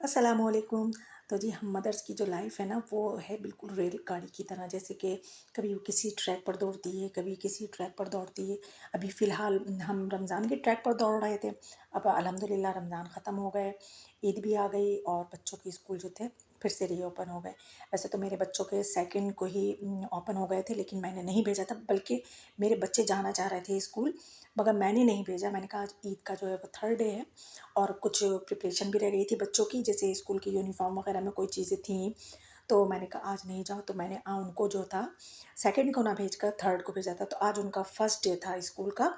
अस्सलामुअलैकुम। तो जी हम मदर्स की जो लाइफ़ है ना वो है बिल्कुल रेलगाड़ी की तरह, जैसे कि कभी वो किसी ट्रैक पर दौड़ती है, कभी किसी ट्रैक पर दौड़ती है। अभी फ़िलहाल हम रमज़ान के ट्रैक पर दौड़ रहे थे। अब अल्हम्दुलिल्लाह रमज़ान ख़त्म हो गए, ईद भी आ गई और बच्चों के स्कूल जो थे फिर से रीओपन हो गए। वैसे तो मेरे बच्चों के सेकंड को ही ओपन हो गए थे, लेकिन मैंने नहीं भेजा था, बल्कि मेरे बच्चे जाना चाह रहे थे स्कूल, मगर मैंने नहीं भेजा। मैंने कहा आज ईद का जो है वो थर्ड डे है और कुछ प्रिपरेशन भी रह गई थी बच्चों की, जैसे स्कूल की यूनिफ़ॉर्म वगैरह में कोई चीज़ें थीं, तो मैंने कहा आज नहीं जाओ। तो मैंने उनको जो था सेकंड को ना भेजकर थर्ड को भेजा था। तो आज उनका फर्स्ट डे था स्कूल का,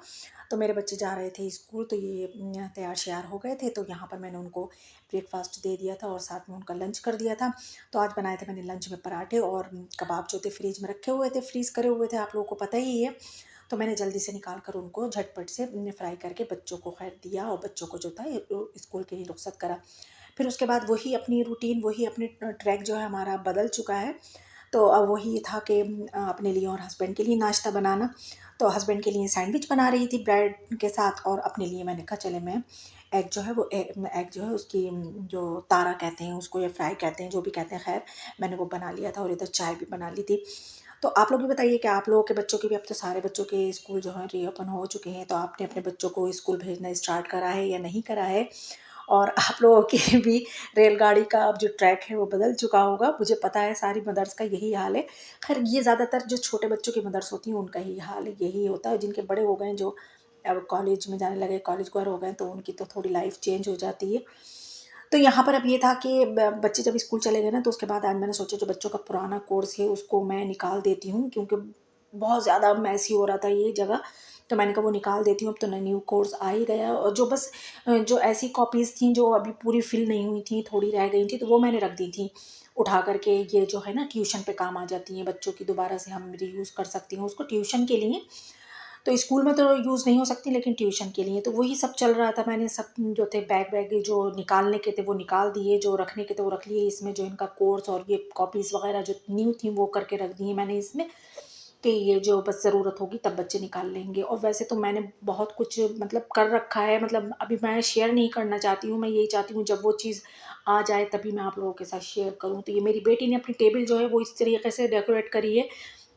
तो मेरे बच्चे जा रहे थे स्कूल, तो ये तैयार-श्यार हो गए थे, तो यहाँ पर मैंने उनको ब्रेकफ़ास्ट दे दिया था और साथ में उनका लंच कर दिया था। तो आज बनाए थे मैंने लंच में पराठे और कबाब जो थे फ्रिज में रखे हुए थे, फ्रीज़ करे हुए थे, आप लोगों को पता ही है। तो मैंने जल्दी से निकाल कर उनको झटपट से फ्राई करके बच्चों को खैर दिया और बच्चों को जो था स्कूल के लिए रुखसत करा। फिर उसके बाद वही अपनी रूटीन, वही अपने ट्रैक जो है हमारा बदल चुका है। तो अब वही था कि अपने लिए और हस्बैंड के लिए नाश्ता बनाना। तो हस्बैंड के लिए सैंडविच बना रही थी ब्रेड के साथ, और अपने लिए मैंने कहा चले मैं एग जो है वो एग जो है उसकी जो तारा कहते हैं उसको या फ्राई कहते हैं, जो भी कहते हैं, खैर मैंने वो बना लिया था और इधर चाय भी बना ली थी। तो आप लोग भी बताइए कि आप लोगों के बच्चों के भी, अब तो सारे बच्चों के स्कूल जो है रीओपन हो चुके हैं, तो आपने अपने बच्चों को स्कूल भेजना स्टार्ट करा है या नहीं करा है? और आप लोगों की भी रेलगाड़ी का अब जो ट्रैक है वो बदल चुका होगा। मुझे पता है सारी मदर्स का यही हाल है। ख़ैर ये ज़्यादातर जो छोटे बच्चों की मदर्स होती हैं उनका ही हाल यही होता है। जिनके बड़े हो गए हैं, जो अब कॉलेज में जाने लगे, कॉलेज गोअर हो गए हैं, तो उनकी तो थोड़ी लाइफ़ चेंज हो जाती है। तो यहाँ पर अब ये था कि बच्चे जब स्कूल चले गए ना, तो उसके बाद आज मैंने सोचा जो बच्चों का पुराना कोर्स है उसको मैं निकाल देती हूँ, क्योंकि बहुत ज़्यादा मैसी हो रहा था ये जगह। तो मैंने कहा वो निकाल देती हूँ, अब तो न्यू कोर्स आ ही गया, और जो बस जो ऐसी कॉपीज़ थी जो अभी पूरी फिल नहीं हुई थी, थोड़ी रह गई थी, तो वो मैंने रख दी थी उठा करके। ये जो है ना ट्यूशन पे काम आ जाती हैं बच्चों की, दोबारा से हम रीयूज़ कर सकती हूँ उसको ट्यूशन के लिए। तो स्कूल में तो यूज़ नहीं हो सकती, लेकिन ट्यूशन के लिए तो वही सब चल रहा था। मैंने सब जो थे बैग वैग जो निकालने के थे वो निकाल दिए, जो रखने के थे वो रख लिए। इसमें जो इनका कोर्स और ये कॉपीज़ वगैरह जो न्यू थी वो करके रख दी हैं मैंने इसमें, कि ये जो बस ज़रूरत होगी तब बच्चे निकाल लेंगे। और वैसे तो मैंने बहुत कुछ मतलब कर रखा है, मतलब अभी मैं शेयर नहीं करना चाहती हूँ। मैं यही चाहती हूँ जब वो चीज़ आ जाए तभी मैं आप लोगों के साथ शेयर करूँ। तो ये मेरी बेटी ने अपनी टेबल जो है वो इस तरीके से डेकोरेट करी है,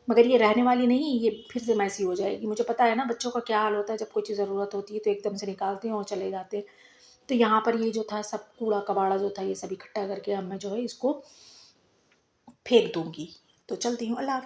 मगर ये रहने वाली नहीं, ये फिर से मैसी हो जाएगी। मुझे पता है ना बच्चों का क्या हाल होता है, जब कोई चीज़ ज़रूरत होती है तो एकदम से निकालते हैं और चले जाते हैं। तो यहाँ पर ये जो था सब कूड़ा-कबाड़ा जो था ये सब इकट्ठा करके अब मैं जो है इसको फेंक दूँगी। तो चलती हूँ, अल्लाह हाफ़िज़।